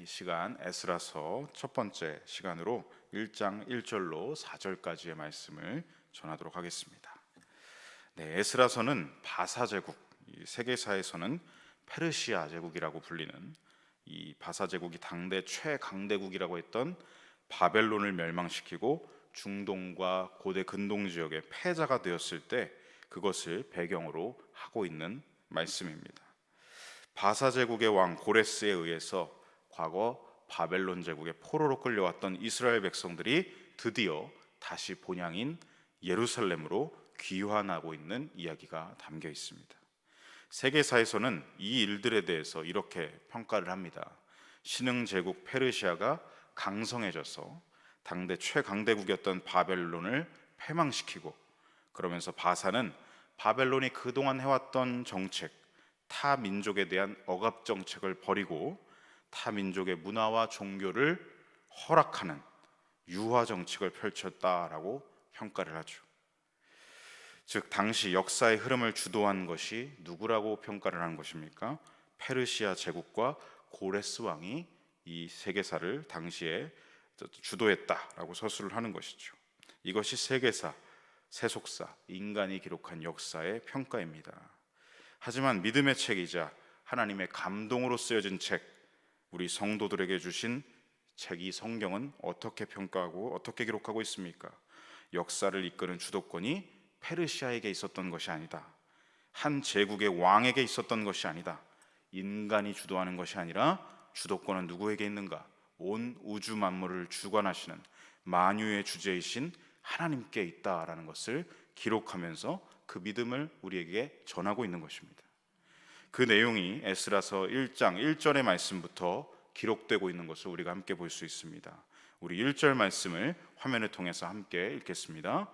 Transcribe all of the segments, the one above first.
이 시간 에스라서 첫 번째 시간으로 1장 1절로 4절까지의 말씀을 전하도록 하겠습니다. 네, 에스라서는 바사 제국, 이 세계사에서는 페르시아 제국이라고 불리는 이 바사 제국이 당대 최강대국이라고 했던 바벨론을 멸망시키고 중동과 고대 근동 지역의 패자가 되었을 때 그것을 배경으로 하고 있는 말씀입니다. 바사 제국의 왕 고레스에 의해서 과거 바벨론 제국의 포로로 끌려왔던 이스라엘 백성들이 드디어 다시 본향인 예루살렘으로 귀환하고 있는 이야기가 담겨 있습니다. 세계사에서는 이 일들에 대해서 이렇게 평가를 합니다. 신흥 제국 페르시아가 강성해져서 당대 최강대국이었던 바벨론을 패망시키고, 그러면서 바사는 바벨론이 그동안 해왔던 정책, 타 민족에 대한 억압 정책을 버리고 타 민족의 문화와 종교를 허락하는 유화 정책을 펼쳤다라고 평가를 하죠. 즉 당시 역사의 흐름을 주도한 것이 누구라고 평가를 하는 것입니까? 페르시아 제국과 고레스 왕이 이 세계사를 당시에 주도했다라고 서술을 하는 것이죠. 이것이 세계사, 세속사, 인간이 기록한 역사의 평가입니다. 하지만 믿음의 책이자 하나님의 감동으로 쓰여진 책, 우리 성도들에게 주신 책이 성경은 어떻게 평가하고 어떻게 기록하고 있습니까? 역사를 이끄는 주도권이 페르시아에게 있었던 것이 아니다. 한 제국의 왕에게 있었던 것이 아니다. 인간이 주도하는 것이 아니라 주도권은 누구에게 있는가? 온 우주 만물을 주관하시는 만유의 주제이신 하나님께 있다라는 것을 기록하면서 그 믿음을 우리에게 전하고 있는 것입니다. 그 내용이 에스라서 1장 1절의 말씀부터 기록되고 있는 것을 우리가 함께 볼 수 있습니다. 우리 1절 말씀을 화면을 통해서 함께 읽겠습니다.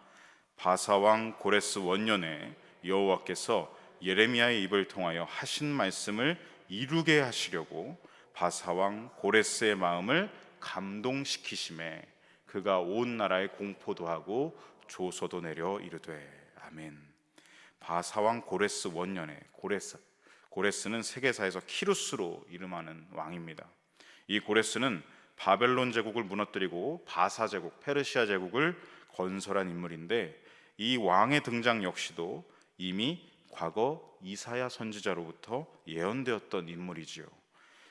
바사왕 고레스 원년에 여호와께서 예레미야의 입을 통하여 하신 말씀을 이루게 하시려고 바사왕 고레스의 마음을 감동시키심에 그가 온 나라에 공포도 하고 조서도 내려 이르되. 아멘. 바사왕 고레스 원년에, 고레스는 세계사에서 키루스로 이름하는 왕입니다. 이 고레스는 바벨론 제국을 무너뜨리고 바사 제국, 페르시아 제국을 건설한 인물인데, 이 왕의 등장 역시도 이미 과거 이사야 선지자로부터 예언되었던 인물이지요.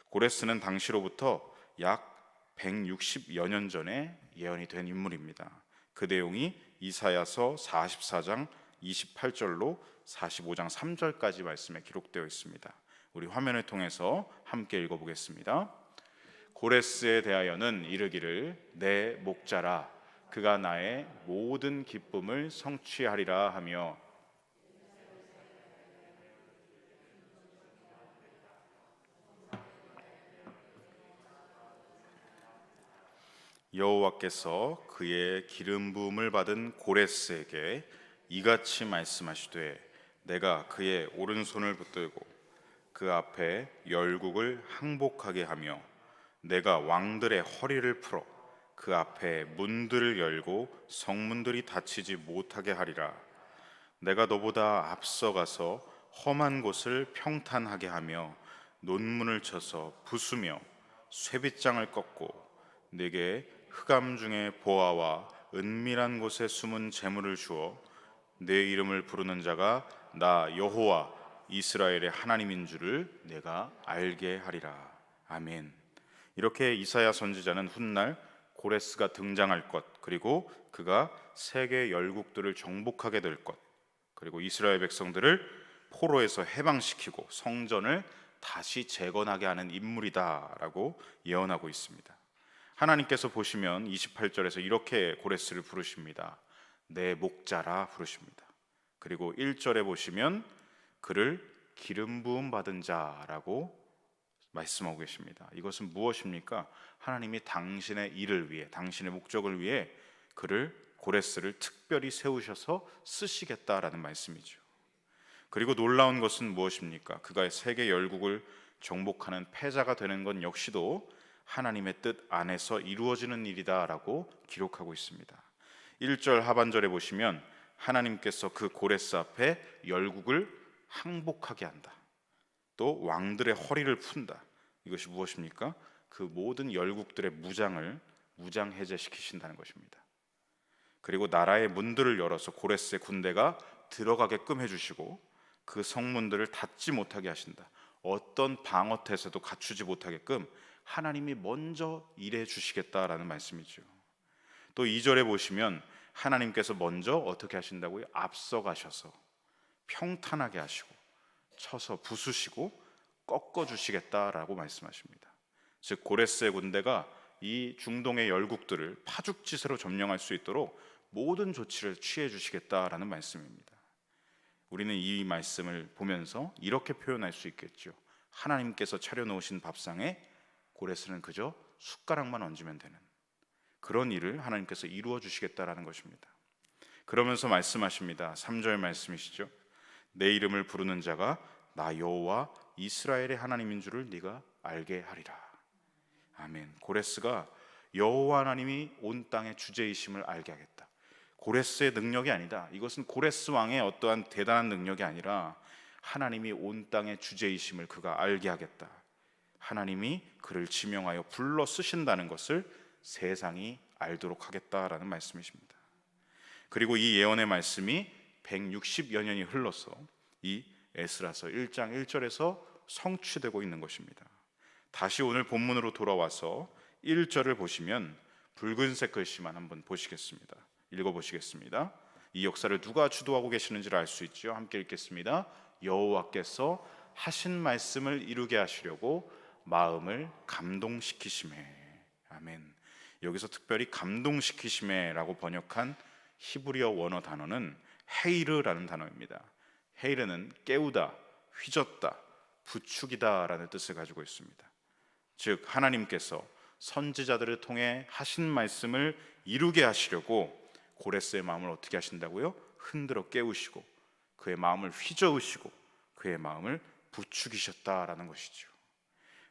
고레스는 당시로부터 약 160여 년 전에 예언이 된 인물입니다. 그 내용이 이사야서 44장 28절로 45장 3절까지 말씀에 기록되어 있습니다. 우리 화면을 통해서 함께 읽어보겠습니다. 고레스에 대하여는 이르기를 내 목자라, 그가 나의 모든 기쁨을 성취하리라 하며 여호와께서 그의 기름 부음을 받은 고레스에게 이같이 말씀하시되 내가 그의 오른손을 붙들고 그 앞에 열국을 항복하게 하며 내가 왕들의 허리를 풀어 그 앞에 문들을 열고 성문들이 닫히지 못하게 하리라. 내가 너보다 앞서가서 험한 곳을 평탄하게 하며 논문을 쳐서 부수며 쇠빗장을 꺾고 네게 흑암 중에 보화와 은밀한 곳에 숨은 재물을 주어 내 이름을 부르는 자가 나 여호와 이스라엘의 하나님인 줄을 내가 알게 하리라. 아멘. 이렇게 이사야 선지자는 훗날 고레스가 등장할 것, 그리고 그가 세계 열국들을 정복하게 될 것, 그리고 이스라엘 백성들을 포로에서 해방시키고 성전을 다시 재건하게 하는 인물이다라고 예언하고 있습니다. 하나님께서 보시면 28절에서 이렇게 고레스를 부르십니다. 내 목자라 부르십니다. 그리고 1절에 보시면 그를 기름 부음 받은 자라고 말씀하고 계십니다. 이것은 무엇입니까? 하나님이 당신의 일을 위해, 당신의 목적을 위해 그를, 고레스를 특별히 세우셔서 쓰시겠다라는 말씀이죠. 그리고 놀라운 것은 무엇입니까? 그가 세계 열국을 정복하는 패자가 되는 건 역시도 하나님의 뜻 안에서 이루어지는 일이다라고 기록하고 있습니다. 1절 하반절에 보시면 하나님께서 그 고레스 앞에 열국을 항복하게 한다. 또 왕들의 허리를 푼다. 이것이 무엇입니까? 그 모든 열국들의 무장 해제시키신다는 것입니다. 그리고 나라의 문들을 열어서 고레스의 군대가 들어가게끔 해주시고 그 성문들을 닫지 못하게 하신다. 어떤 방어태세도 갖추지 못하게끔 하나님이 먼저 일해 주시겠다라는 말씀이죠. 또 2절에 보시면 하나님께서 먼저 어떻게 하신다고요? 앞서 가셔서 평탄하게 하시고 쳐서 부수시고 꺾어 주시겠다라고 말씀하십니다. 즉 고레스의 군대가 이 중동의 열국들을 파죽지세로 점령할 수 있도록 모든 조치를 취해 주시겠다라는 말씀입니다. 우리는 이 말씀을 보면서 이렇게 표현할 수 있겠죠. 하나님께서 차려놓으신 밥상에 고레스는 그저 숟가락만 얹으면 되는 그런 일을 하나님께서 이루어 주시겠다라는 것입니다. 그러면서 말씀하십니다. 3절 말씀이시죠. 내 이름을 부르는 자가 나 여호와 이스라엘의 하나님인 줄을 네가 알게 하리라. 아멘. 고레스가 여호와 하나님이 온 땅의 주제이심을 알게 하겠다. 고레스의 능력이 아니다. 이것은 고레스 왕의 어떠한 대단한 능력이 아니라 하나님이 온 땅의 주제이심을 그가 알게 하겠다. 하나님이 그를 지명하여 불러 쓰신다는 것을 세상이 알도록 하겠다라는 말씀이십니다. 그리고 이 예언의 말씀이 160여 년이 흘러서 이 에스라서 1장 1절에서 성취되고 있는 것입니다. 다시 오늘 본문으로 돌아와서 1절을 보시면 붉은색 글씨만 한번 보시겠습니다. 읽어보시겠습니다. 이 역사를 누가 주도하고 계시는지를 알 수 있죠. 함께 읽겠습니다. 여호와께서 하신 말씀을 이루게 하시려고 마음을 감동시키심에. 아멘. 여기서 특별히 감동시키심에라고 번역한 히브리어 원어 단어는 헤이르라는 단어입니다. 헤이르는 깨우다, 휘젓다, 부추기다 라는 뜻을 가지고 있습니다. 즉 하나님께서 선지자들을 통해 하신 말씀을 이루게 하시려고 고레스의 마음을 어떻게 하신다고요? 흔들어 깨우시고 그의 마음을 휘저으시고 그의 마음을 부추기셨다라는 것이죠.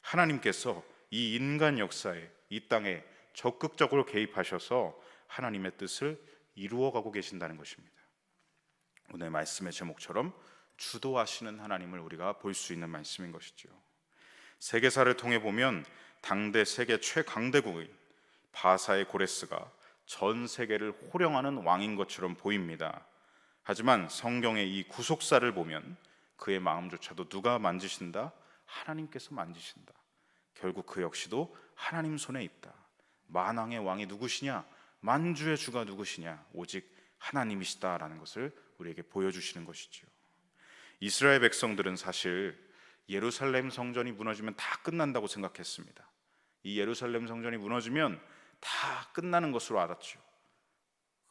하나님께서 이 인간 역사에 이 땅에 적극적으로 개입하셔서 하나님의 뜻을 이루어가고 계신다는 것입니다. 오늘 말씀의 제목처럼 주도하시는 하나님을 우리가 볼 수 있는 말씀인 것이죠. 세계사를 통해 보면 당대 세계 최강대국인 바사의 고레스가 전 세계를 호령하는 왕인 것처럼 보입니다. 하지만 성경의 이 구속사를 보면 그의 마음조차도 누가 만지신다? 하나님께서 만지신다. 결국 그 역시도 하나님 손에 있다. 만왕의 왕이 누구시냐? 만주의 주가 누구시냐? 오직 하나님이시다라는 것을 우리에게 보여주시는 것이죠. 이스라엘 백성들은 사실 예루살렘 성전이 무너지면 다 끝난다고 생각했습니다. 이 예루살렘 성전이 무너지면 다 끝나는 것으로 알았죠.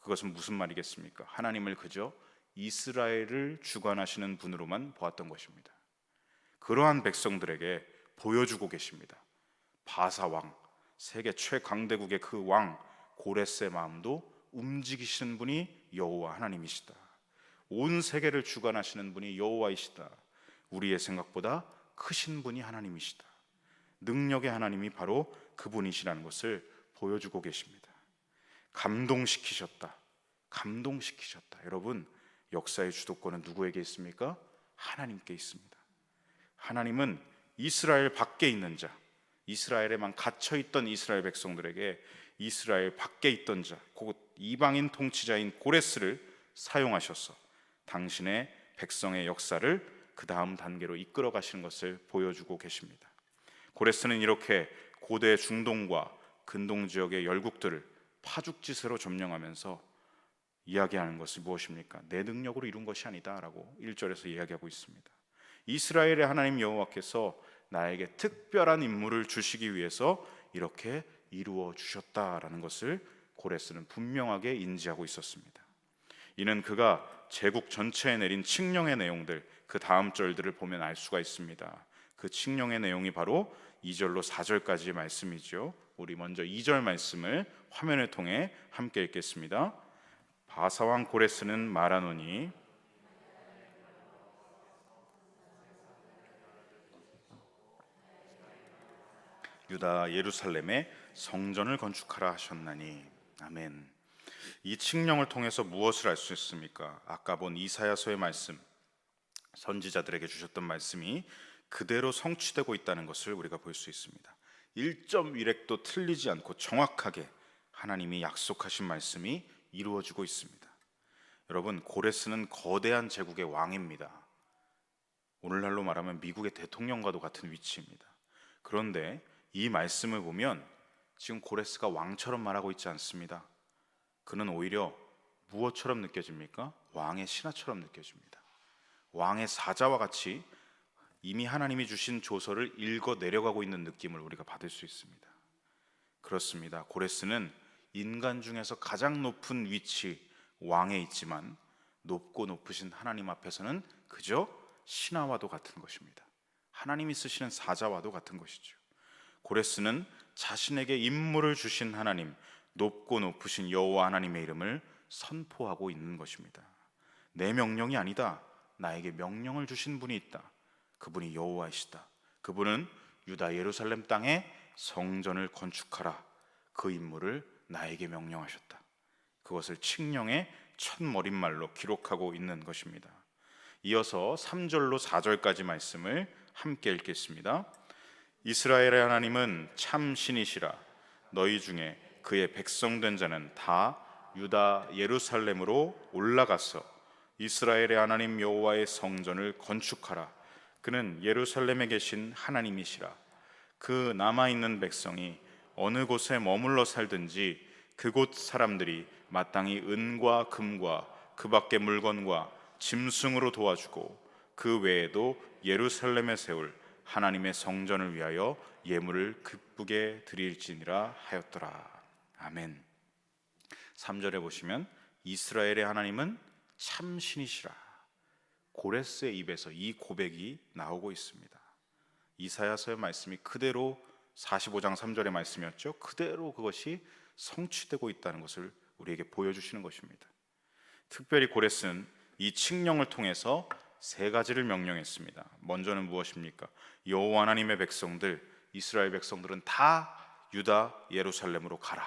그것은 무슨 말이겠습니까? 하나님을 그저 이스라엘을 주관하시는 분으로만 보았던 것입니다. 그러한 백성들에게 보여주고 계십니다. 바사 왕, 세계 최강대국의 그 왕 고레스의 마음도 움직이시는 분이 여호와 하나님이시다. 온 세계를 주관하시는 분이 여호와이시다. 우리의 생각보다 크신 분이 하나님이시다. 능력의 하나님이 바로 그분이시라는 것을 보여주고 계십니다. 감동시키셨다. 감동시키셨다. 여러분, 역사의 주도권은 누구에게 있습니까? 하나님께 있습니다. 하나님은 이스라엘 밖에 있는 자, 이스라엘에만 갇혀있던 이스라엘 백성들에게 이스라엘 밖에 있던 자, 곧 이방인 통치자인 고레스를 사용하셔서 당신의 백성의 역사를 그 다음 단계로 이끌어 가시는 것을 보여주고 계십니다. 고레스는 이렇게 고대 중동과 근동 지역의 열국들을 파죽지세로 점령하면서 이야기하는 것이 무엇입니까? 내 능력으로 이룬 것이 아니다 라고 1절에서 이야기하고 있습니다. 이스라엘의 하나님 여호와께서 나에게 특별한 임무를 주시기 위해서 이렇게 이루어 주셨다라는 것을 고레스는 분명하게 인지하고 있었습니다. 이는 그가 제국 전체에 내린 칙령의 내용들, 그 다음 절들을 보면 알 수가 있습니다. 그 칙령의 내용이 바로 2절로 4절까지의 말씀이죠. 우리 먼저 2절 말씀을 화면을 통해 함께 읽겠습니다. 바사왕 고레스는 말하노니 유다 예루살렘에 성전을 건축하라 하셨나니. 아멘. 이 칙령을 통해서 무엇을 알 수 있습니까? 아까 본 이사야서의 말씀, 선지자들에게 주셨던 말씀이 그대로 성취되고 있다는 것을 우리가 볼 수 있습니다. 1.1획도 틀리지 않고 정확하게 하나님이 약속하신 말씀이 이루어지고 있습니다. 여러분, 고레스는 거대한 제국의 왕입니다. 오늘날로 말하면 미국의 대통령과도 같은 위치입니다. 그런데 이 말씀을 보면 지금 고레스가 왕처럼 말하고 있지 않습니다. 그는 오히려 무엇처럼 느껴집니까? 왕의 신하처럼 느껴집니다. 왕의 사자와 같이 이미 하나님이 주신 조서를 읽어 내려가고 있는 느낌을 우리가 받을 수 있습니다. 그렇습니다. 고레스는 인간 중에서 가장 높은 위치, 왕에 있지만 높고 높으신 하나님 앞에서는 그저 신하와도 같은 것입니다. 하나님이 쓰시는 사자와도 같은 것이죠. 고레스는 자신에게 임무를 주신 하나님, 높고 높으신 여호와 하나님의 이름을 선포하고 있는 것입니다. 내 명령이 아니다. 나에게 명령을 주신 분이 있다. 그분이 여호와이시다. 그분은 유다 예루살렘 땅에 성전을 건축하라. 그 임무를 나에게 명령하셨다. 그것을 칙령의 첫 머릿말로 기록하고 있는 것입니다. 이어서 3절로 4절까지 말씀을 함께 읽겠습니다. 이스라엘의 하나님은 참 신이시라. 너희 중에 그의 백성된 자는 다 유다 예루살렘으로 올라가서 이스라엘의 하나님 여호와의 성전을 건축하라. 그는 예루살렘에 계신 하나님이시라. 그 남아있는 백성이 어느 곳에 머물러 살든지 그곳 사람들이 마땅히 은과 금과 그 밖의 물건과 짐승으로 도와주고 그 외에도 예루살렘에 세울 하나님의 성전을 위하여 예물을 기쁘게 드릴지니라 하였더라. 아멘. 3절에 보시면 이스라엘의 하나님은 참 신이시라. 고레스의 입에서 이 고백이 나오고 있습니다. 이사야서의 말씀이 그대로 45장 3절의 말씀이었죠. 그대로 그것이 성취되고 있다는 것을 우리에게 보여주시는 것입니다. 특별히 고레스는 이 칙령을 통해서 세 가지를 명령했습니다. 먼저는 무엇입니까? 여호와 하나님의 백성들, 이스라엘 백성들은 다 유다 예루살렘으로 가라.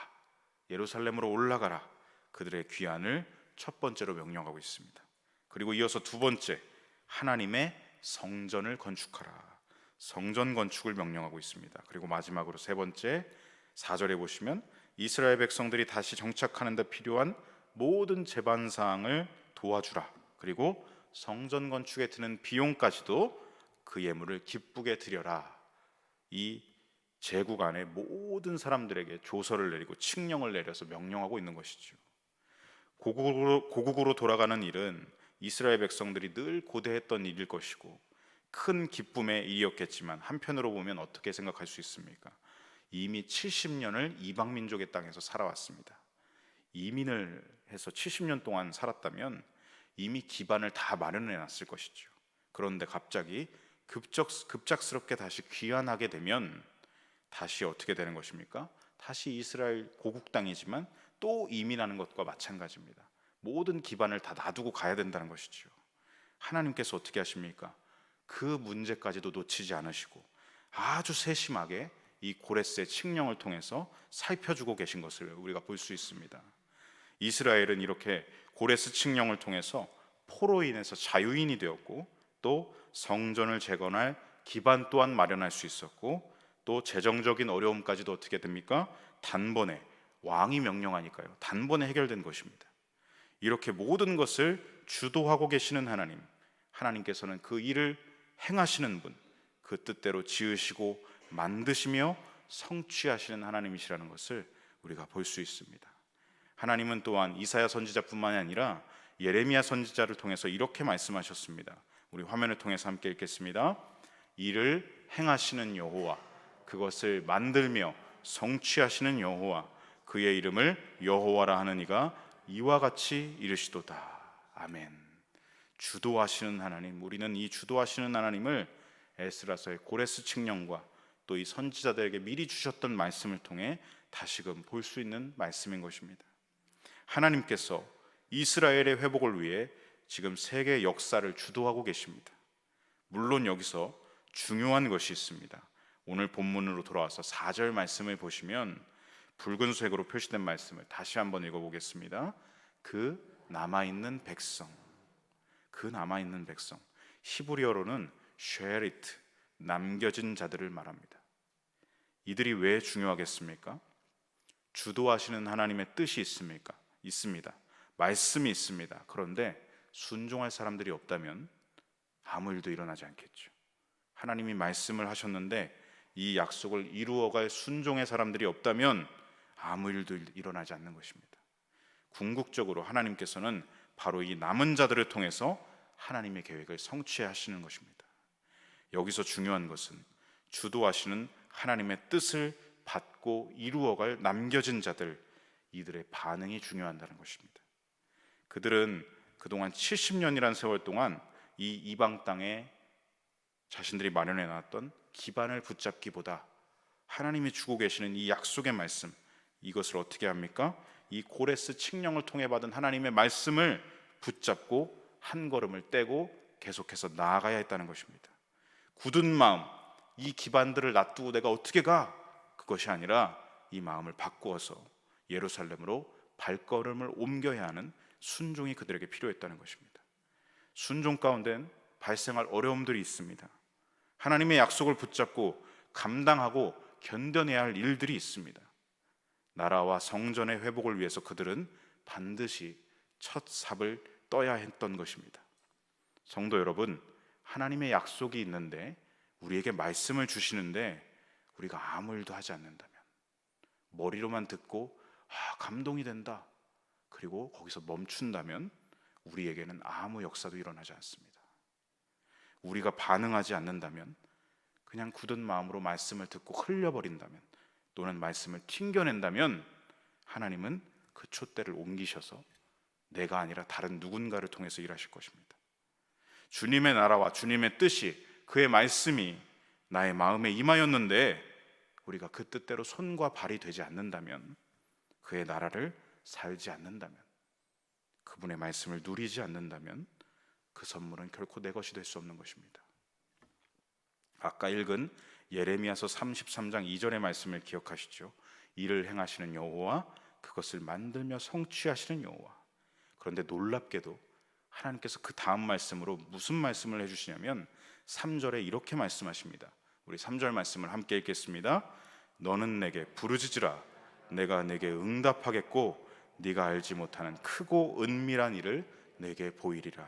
예루살렘으로 올라가라. 그들의 귀환을 첫 번째로 명령하고 있습니다. 그리고 이어서 두 번째, 하나님의 성전을 건축하라. 성전 건축을 명령하고 있습니다. 그리고 마지막으로 세 번째, 4절에 보시면 이스라엘 백성들이 다시 정착하는 데 필요한 모든 제반 사항을 도와주라. 그리고 성전 건축에 드는 비용까지도 그 예물을 기쁘게 드려라. 이 제국 안에 모든 사람들에게 조서를 내리고 칙령을 내려서 명령하고 있는 것이죠. 고국으로 돌아가는 일은 이스라엘 백성들이 늘 고대했던 일일 것이고 큰 기쁨의 일이었겠지만 한편으로 보면 어떻게 생각할 수 있습니까? 이미 70년을 이방 민족의 땅에서 살아왔습니다. 이민을 해서 70년 동안 살았다면 이미 기반을 다 마련해 놨을 것이죠. 그런데 갑자기 급작스럽게 다시 귀환하게 되면 다시 어떻게 되는 것입니까? 다시 이스라엘 고국 땅이지만 또 이민하는 것과 마찬가지입니다. 모든 기반을 다 놔두고 가야 된다는 것이죠. 하나님께서 어떻게 하십니까? 그 문제까지도 놓치지 않으시고 아주 세심하게 이 고레스의 칙령을 통해서 살펴주고 계신 것을 우리가 볼 수 있습니다. 이스라엘은 이렇게 고레스 칙령을 통해서 포로 인해서 자유인이 되었고 또 성전을 재건할 기반 또한 마련할 수 있었고 또 재정적인 어려움까지도 어떻게 됩니까? 단번에 왕이 명령하니까요. 단번에 해결된 것입니다. 이렇게 모든 것을 주도하고 계시는 하나님, 하나님께서는 그 일을 행하시는 분, 그 뜻대로 지으시고 만드시며 성취하시는 하나님이시라는 것을 우리가 볼 수 있습니다. 하나님은 또한 이사야 선지자뿐만이 아니라 예레미야 선지자를 통해서 이렇게 말씀하셨습니다. 우리 화면을 통해서 함께 읽겠습니다. 이를 행하시는 여호와, 그것을 만들며 성취하시는 여호와, 그의 이름을 여호와라 하는 이가 이와 같이 이르시도다. 아멘. 주도하시는 하나님, 우리는 이 주도하시는 하나님을 에스라서의 고레스 칙령과 또 이 선지자들에게 미리 주셨던 말씀을 통해 다시금 볼 수 있는 말씀인 것입니다. 하나님께서 이스라엘의 회복을 위해 지금 세계 역사를 주도하고 계십니다. 물론 여기서 중요한 것이 있습니다. 오늘 본문으로 돌아와서 4절 말씀을 보시면 붉은색으로 표시된 말씀을 다시 한번 읽어보겠습니다. 그 남아있는 백성, 그 남아있는 백성, 히브리어로는 쉐리트, 남겨진 자들을 말합니다. 이들이 왜 중요하겠습니까? 주도하시는 하나님의 뜻이 있습니까? 있습니다. 말씀이 있습니다. 그런데 순종할 사람들이 없다면 아무 일도 일어나지 않겠죠. 하나님이 말씀을 하셨는데 이 약속을 이루어갈 순종의 사람들이 없다면 아무 일도 일어나지 않는 것입니다. 궁극적으로 하나님께서는 바로 이 남은 자들을 통해서 하나님의 계획을 성취하시는 것입니다. 여기서 중요한 것은 주도하시는 하나님의 뜻을 받고 이루어갈 남겨진 자들, 이들의 반응이 중요하다는 것입니다. 그들은 그동안 70년이라는 세월 동안 이 이방 땅에 자신들이 마련해 놨던 기반을 붙잡기보다 하나님이 주고 계시는 이 약속의 말씀, 이것을 어떻게 합니까? 이 고레스 칙령을 통해 받은 하나님의 말씀을 붙잡고 한 걸음을 떼고 계속해서 나아가야 했다는 것입니다. 굳은 마음, 이 기반들을 놔두고 내가 어떻게 가? 그것이 아니라 이 마음을 바꾸어서 예루살렘으로 발걸음을 옮겨야 하는 순종이 그들에게 필요했다는 것입니다. 순종 가운데는 발생할 어려움들이 있습니다. 하나님의 약속을 붙잡고 감당하고 견뎌내야 할 일들이 있습니다. 나라와 성전의 회복을 위해서 그들은 반드시 첫 삽을 떠야 했던 것입니다. 성도 여러분, 하나님의 약속이 있는데 우리에게 말씀을 주시는데 우리가 아무 일도 하지 않는다면, 머리로만 듣고 감동이 된다, 그리고 거기서 멈춘다면 우리에게는 아무 역사도 일어나지 않습니다. 우리가 반응하지 않는다면, 그냥 굳은 마음으로 말씀을 듣고 흘려버린다면, 또는 말씀을 튕겨낸다면 하나님은 그 촛대를 옮기셔서 내가 아니라 다른 누군가를 통해서 일하실 것입니다. 주님의 나라와 주님의 뜻이, 그의 말씀이 나의 마음에 임하였는데 우리가 그 뜻대로 손과 발이 되지 않는다면, 그의 나라를 살지 않는다면, 그분의 말씀을 누리지 않는다면 그 선물은 결코 내 것이 될 수 없는 것입니다. 아까 읽은 예레미야서 33장 2절의 말씀을 기억하시죠? 이를 행하시는 여호와, 그것을 만들며 성취하시는 여호와. 그런데 놀랍게도 하나님께서 그 다음 말씀으로 무슨 말씀을 해주시냐면 3절에 이렇게 말씀하십니다. 우리 3절 말씀을 함께 읽겠습니다. 너는 내게 부르짖으라. 내가 내게 응답하겠고 네가 알지 못하는 크고 은밀한 일을 내게 보이리라.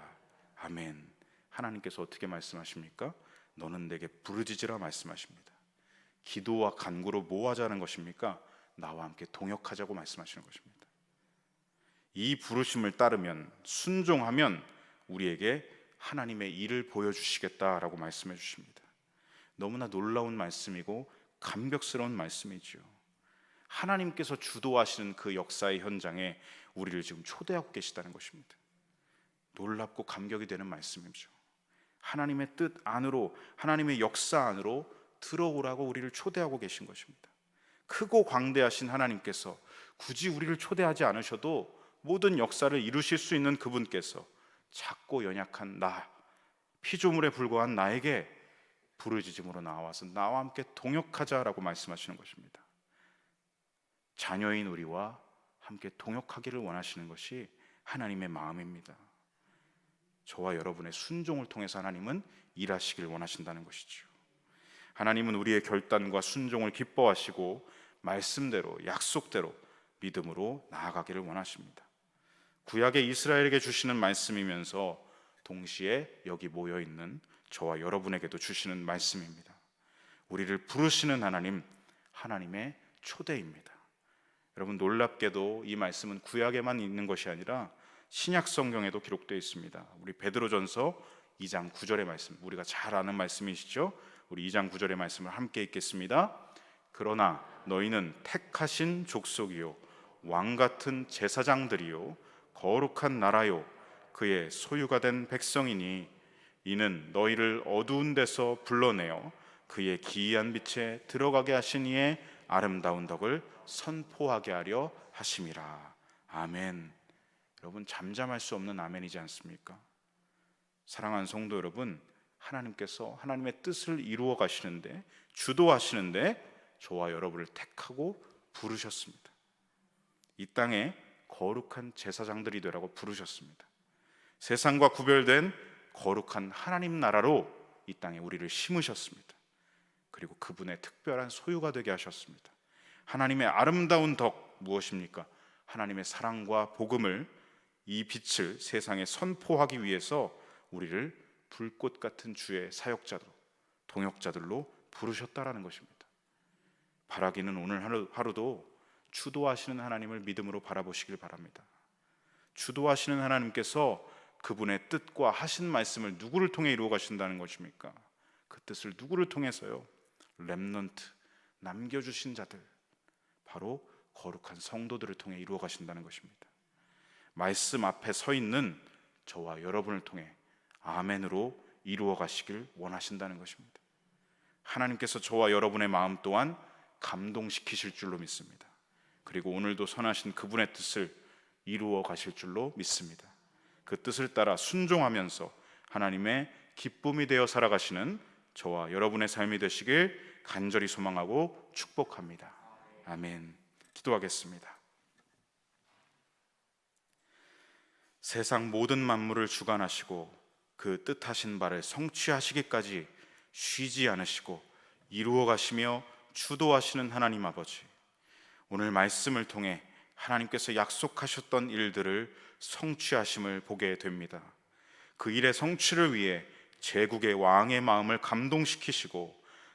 아멘. 하나님께서 어떻게 말씀하십니까? 너는 내게 부르짖으라 말씀하십니다. 기도와 간구로 뭐 하자는 것입니까? 나와 함께 동역하자고 말씀하시는 것입니다. 이 부르심을 따르면, 순종하면 우리에게 하나님의 일을 보여주시겠다라고 말씀해 주십니다. 너무나 놀라운 말씀이고 감격스러운 말씀이죠. 하나님께서 주도하시는 그 역사의 현장에 우리를 지금 초대하고 계시다는 것입니다. 놀랍고 감격이 되는 말씀이죠. 하나님의 뜻 안으로, 하나님의 역사 안으로 들어오라고 우리를 초대하고 계신 것입니다. 크고 광대하신 하나님께서 굳이 우리를 초대하지 않으셔도 모든 역사를 이루실 수 있는 그분께서 작고 연약한 나, 피조물에 불과한 나에게 부르짖음으로 나와서 나와 함께 동역하자라고 말씀하시는 것입니다. 자녀인 우리와 함께 동역하기를 원하시는 것이 하나님의 마음입니다. 저와 여러분의 순종을 통해서 하나님은 일하시길 원하신다는 것이죠. 하나님은 우리의 결단과 순종을 기뻐하시고 말씀대로, 약속대로 믿음으로 나아가기를 원하십니다. 구약의 이스라엘에게 주시는 말씀이면서 동시에 여기 모여있는 저와 여러분에게도 주시는 말씀입니다. 우리를 부르시는 하나님, 하나님의 초대입니다. 여러분, 놀랍게도 이 말씀은 구약에만 있는 것이 아니라 신약 성경에도 기록되어 있습니다. 우리 베드로전서 2장 9절의 말씀, 우리가 잘 아는 말씀이시죠? 우리 2장 9절의 말씀을 함께 읽겠습니다. 그러나 너희는 택하신 족속이요 왕같은 제사장들이요 거룩한 나라요 그의 소유가 된 백성이니 이는 너희를 어두운 데서 불러내어 그의 기이한 빛에 들어가게 하신 이의 아름다운 덕을 선포하게 하려 하심이라. 아멘. 여러분, 잠잠할 수 없는 아멘이지 않습니까? 사랑하는 성도 여러분, 하나님께서 하나님의 뜻을 이루어 가시는데, 주도하시는데 저와 여러분을 택하고 부르셨습니다. 이 땅에 거룩한 제사장들이 되라고 부르셨습니다. 세상과 구별된 거룩한 하나님 나라로 이 땅에 우리를 심으셨습니다. 그리고 그분의 특별한 소유가 되게 하셨습니다. 하나님의 아름다운 덕 무엇입니까? 하나님의 사랑과 복음을, 이 빛을 세상에 선포하기 위해서 우리를 불꽃 같은 주의 사역자들, 동역자들로 부르셨다라는 것입니다. 바라기는 오늘 하루도 주도하시는 하나님을 믿음으로 바라보시길 바랍니다. 주도하시는 하나님께서 그분의 뜻과 하신 말씀을 누구를 통해 이루어 가신다는 것입니까? 그 뜻을 누구를 통해서요? 렘넌트, 남겨주신 자들, 바로 거룩한 성도들을 통해 이루어 가신다는 것입니다. 말씀 앞에 서 있는 저와 여러분을 통해 아멘으로 이루어 가시길 원하신다는 것입니다. 하나님께서 저와 여러분의 마음 또한 감동시키실 줄로 믿습니다. 그리고 오늘도 선하신 그분의 뜻을 이루어 가실 줄로 믿습니다. 그 뜻을 따라 순종하면서 하나님의 기쁨이 되어 살아가시는 저와 여러분의 삶이 되시길 간절히 소망하고 축복합니다. 아멘. 기도하겠습니다. 세상 모든 만물을 주관하시고 그 뜻하신 바를 성취하시기까지 쉬지 않으시고 이루어 가시며 주도하시는 하나님 아버지, 오늘 말씀을 통해 하나님께서 약속하셨던 일들을 성취하심을 보게 됩니다. 그 일의 성취를 위해 제국의 왕의 마음을 감동시키시고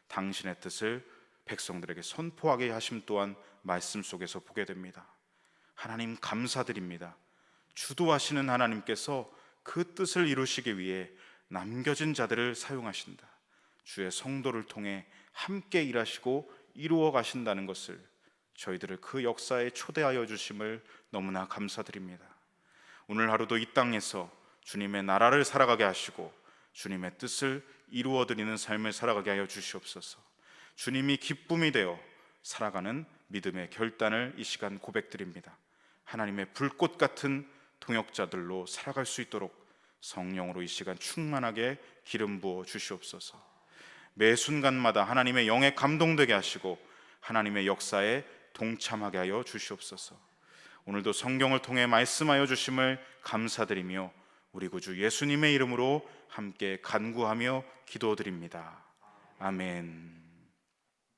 당신의 뜻을 백성들에게 선포하게 하심 또한 말씀 속에서 보게 됩니다. 하나님 감사드립니다. 주도하시는 하나님께서 그 뜻을 이루시기 위해 남겨진 자들을 사용하신다. 주의 성도를 통해 함께 일하시고 이루어 가신다는 것을, 저희들을 그 역사에 초대하여 주심을 너무나 감사드립니다. 오늘 하루도 이 땅에서 주님의 나라를 살아가게 하시고 주님의 뜻을 이루어 드리는 삶을 살아가게 하여 주시옵소서. 주님이 기쁨이 되어 살아가는 믿음의 결단을 이 시간 고백드립니다. 하나님의 불꽃 같은 동역자들로 살아갈 수 있도록 성령으로 이 시간 충만하게 기름 부어 주시옵소서. 매 순간마다 하나님의 영에 감동되게 하시고 하나님의 역사에 동참하게 하여 주시옵소서. 오늘도 성경을 통해 말씀하여 주심을 감사드리며 우리 구주 예수님의 이름으로 함께 간구하며 기도드립니다. 아멘.